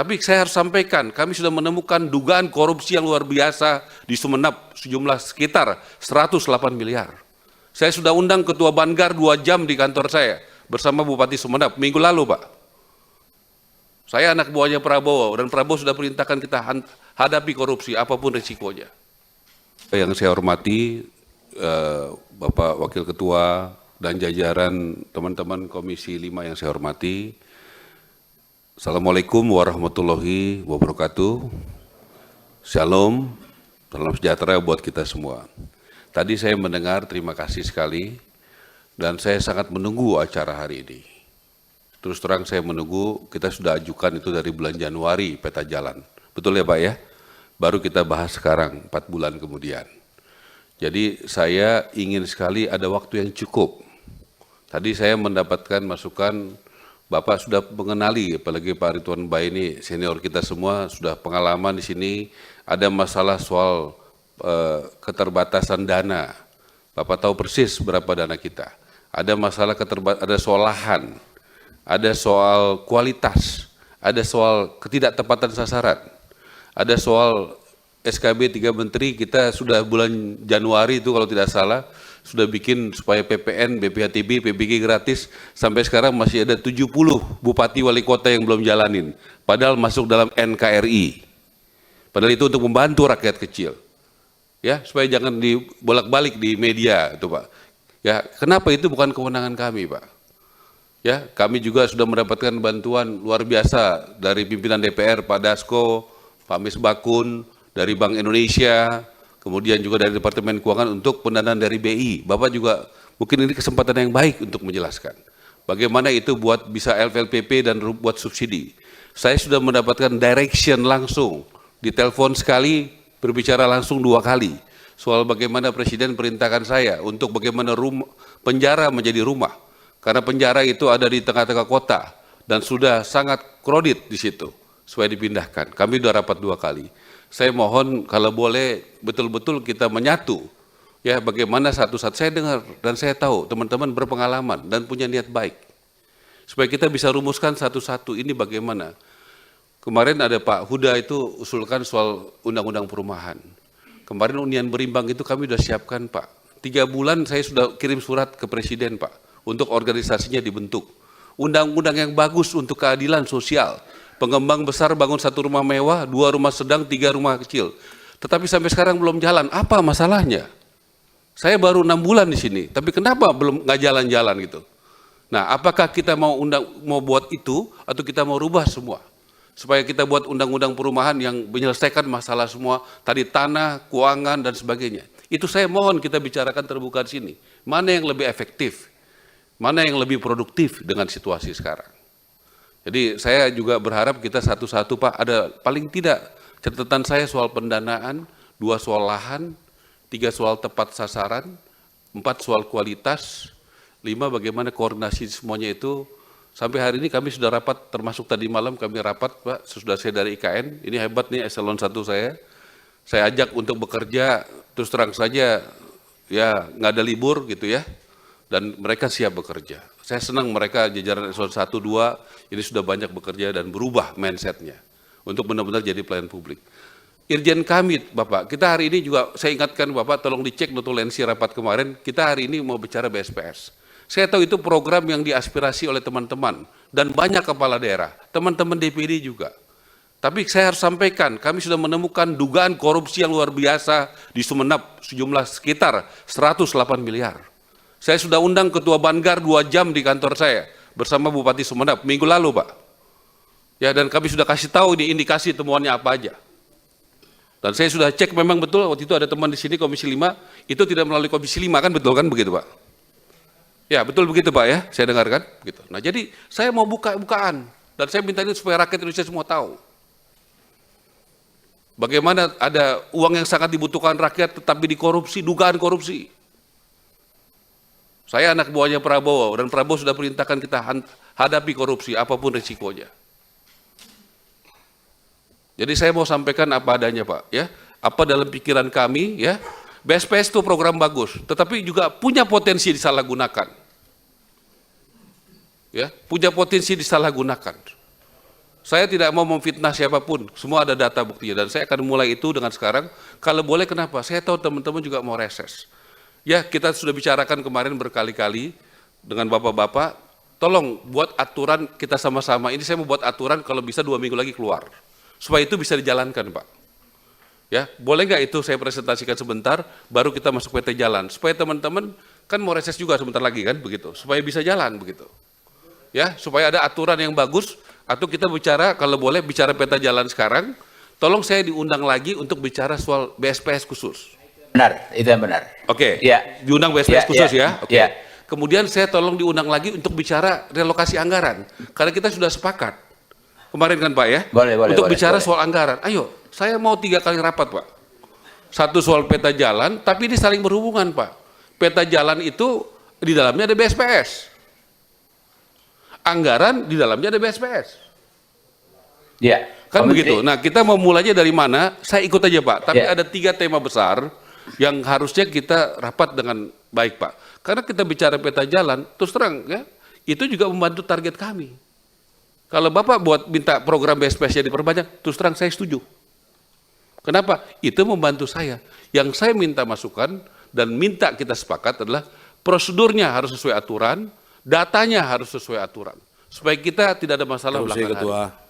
Tapi saya harus sampaikan, kami sudah menemukan dugaan korupsi yang luar biasa di Sumeneb sejumlah sekitar 108 miliar. Saya sudah undang Ketua Banggar 2 jam di kantor saya bersama Bupati Sumeneb minggu lalu, Pak. Saya anak buahnya Prabowo dan Prabowo sudah perintahkan kita hadapi korupsi apapun risikonya. Yang saya hormati Bapak Wakil Ketua dan jajaran teman-teman Komisi 5 yang saya hormati. Assalamualaikum warahmatullahi wabarakatuh. Shalom, salam sejahtera buat kita semua. Tadi saya mendengar, terima kasih sekali, dan saya sangat menunggu acara hari ini. Terus terang saya menunggu, kita sudah ajukan itu dari bulan Januari peta jalan. Betul ya Pak ya? Baru kita bahas sekarang, 4 bulan kemudian. Jadi saya ingin sekali ada waktu yang cukup. Tadi saya mendapatkan masukan, Bapak sudah mengenali, apalagi Pak Ridwan Bae ini senior kita semua, sudah pengalaman di sini, ada masalah soal keterbatasan dana. Bapak tahu persis berapa dana kita. Ada masalah ada soal lahan, ada soal kualitas, ada soal ketidaktepatan sasaran, ada soal SKB 3 Menteri, kita sudah bulan Januari itu kalau tidak salah, sudah bikin supaya PPN, BPHTB, PBG gratis, sampai sekarang masih ada 70 bupati wali kota yang belum jalanin, padahal masuk dalam NKRI. Padahal itu untuk membantu rakyat kecil. Ya, supaya jangan dibolak-balik di media itu, Pak. Ya, kenapa itu bukan kewenangan kami, Pak? Ya, kami juga sudah mendapatkan bantuan luar biasa dari pimpinan DPR, Pak Dasko, Pak Misbakun, dari Bank Indonesia, kemudian juga dari Departemen Keuangan untuk pendanaan dari BI. Bapak juga mungkin ini kesempatan yang baik untuk menjelaskan bagaimana itu buat bisa LPLPP dan buat subsidi. Saya sudah mendapatkan direction langsung, ditelepon sekali, berbicara langsung 2 kali soal bagaimana Presiden perintahkan saya untuk bagaimana penjara menjadi rumah, karena penjara itu ada di tengah-tengah kota dan sudah sangat kredit di situ supaya dipindahkan. Kami sudah rapat 2 kali. Saya mohon kalau boleh betul-betul kita menyatu, ya bagaimana satu-satu. Saya dengar dan saya tahu teman-teman berpengalaman dan punya niat baik, supaya kita bisa rumuskan satu-satu ini bagaimana. Kemarin ada Pak Huda itu usulkan soal undang-undang perumahan. Kemarin Unian Berimbang itu kami sudah siapkan Pak. 3 bulan saya sudah kirim surat ke Presiden Pak, untuk organisasinya dibentuk. Undang-undang yang bagus untuk keadilan sosial. Pengembang besar bangun 1 rumah mewah, 2 rumah sedang, 3 rumah kecil. Tetapi sampai sekarang belum jalan. Apa masalahnya? Saya baru 6 bulan di sini, tapi kenapa belum nggak jalan-jalan gitu? Nah, apakah kita mau buat itu atau kita mau rubah semua? Supaya kita buat undang-undang perumahan yang menyelesaikan masalah semua, tadi tanah, keuangan dan sebagainya. Itu saya mohon kita bicarakan terbuka di sini. Mana yang lebih efektif? Mana yang lebih produktif dengan situasi sekarang? Jadi saya juga berharap kita satu-satu Pak, ada paling tidak catatan saya soal pendanaan, 2 soal lahan, 3 soal tepat sasaran, 4 soal kualitas, 5 bagaimana koordinasi semuanya itu. Sampai hari ini kami sudah rapat, termasuk tadi malam kami rapat Pak, sudah saya dari IKN, ini hebat nih eselon 1 saya ajak untuk bekerja, terus terang saja ya nggak ada libur gitu ya, dan mereka siap bekerja. Saya senang mereka jajaran eselon 1, 2 ini sudah banyak bekerja dan berubah mindsetnya untuk benar-benar jadi pelayan publik. Irjen kami Bapak, kita hari ini juga saya ingatkan Bapak tolong dicek notulensi rapat kemarin, kita hari ini mau bicara BSPS. Saya tahu itu program yang diaspirasi oleh teman-teman dan banyak kepala daerah, teman-teman DPD juga. Tapi saya harus sampaikan, kami sudah menemukan dugaan korupsi yang luar biasa di Sumeneb sejumlah sekitar 108 miliar. Saya sudah undang Ketua Banggar 2 jam di kantor saya bersama Bupati Sumeneb minggu lalu Pak. Ya, dan kami sudah kasih tahu ini indikasi temuannya apa aja. Dan saya sudah cek memang betul waktu itu ada teman di sini Komisi 5 itu tidak melalui Komisi 5 kan, betul kan begitu Pak? Ya betul begitu Pak ya, saya dengarkan gitu. Nah jadi saya mau bukaan dan saya minta ini supaya rakyat Indonesia semua tahu. Bagaimana ada uang yang sangat dibutuhkan rakyat tetapi dikorupsi, dugaan korupsi. Saya anak buahnya Prabowo dan Prabowo sudah perintahkan kita hadapi korupsi apapun risikonya. Jadi saya mau sampaikan apa adanya Pak ya, apa dalam pikiran kami ya. BSPS itu program bagus, tetapi juga punya potensi disalahgunakan. Ya, punya potensi disalahgunakan. Saya tidak mau memfitnah siapapun, semua ada data buktinya, dan saya akan mulai itu dengan sekarang. Kalau boleh, kenapa? Saya tahu teman-teman juga mau reses. Ya, kita sudah bicarakan kemarin berkali-kali dengan bapak-bapak, tolong buat aturan kita sama-sama. Ini saya mau buat aturan kalau bisa 2 minggu lagi keluar, supaya itu bisa dijalankan, Pak. Ya, boleh nggak itu saya presentasikan sebentar, baru kita masuk PT Jalan, supaya teman-teman kan mau reses juga sebentar lagi kan, begitu, supaya bisa jalan begitu. Ya, supaya ada aturan yang bagus. Atau kita bicara, kalau boleh bicara peta jalan sekarang, tolong saya diundang lagi untuk bicara soal BSPS khusus. Benar, itu yang benar. Oke, Ya. diundang BSPS khusus ya. Oke. Ya. Kemudian saya tolong diundang lagi untuk bicara relokasi anggaran, karena kita sudah sepakat kemarin kan Pak ya, Boleh, untuk boleh, bicara boleh. soal anggaran. Ayo, saya mau 3 kali rapat Pak. Satu soal peta jalan, tapi ini saling berhubungan Pak. Peta jalan itu di dalamnya ada BSPS. Anggaran di dalamnya ada BSPS. Ya. Kan Komitmen. begitu. Nah, kita mau mulainya dari mana? Saya ikut aja Pak. Tapi Ya. ada 3 tema besar yang harusnya kita rapat dengan baik Pak. Karena kita bicara peta jalan, terus terang ya, itu juga membantu target kami. Kalau Bapak buat minta program BSPS-nya diperbanyak, terus terang saya setuju. Kenapa? Itu membantu saya. Yang saya minta masukan dan minta kita sepakat adalah prosedurnya harus sesuai aturan, datanya harus sesuai aturan, supaya kita tidak ada masalah Terima kasih, belakangan hari. Ketua.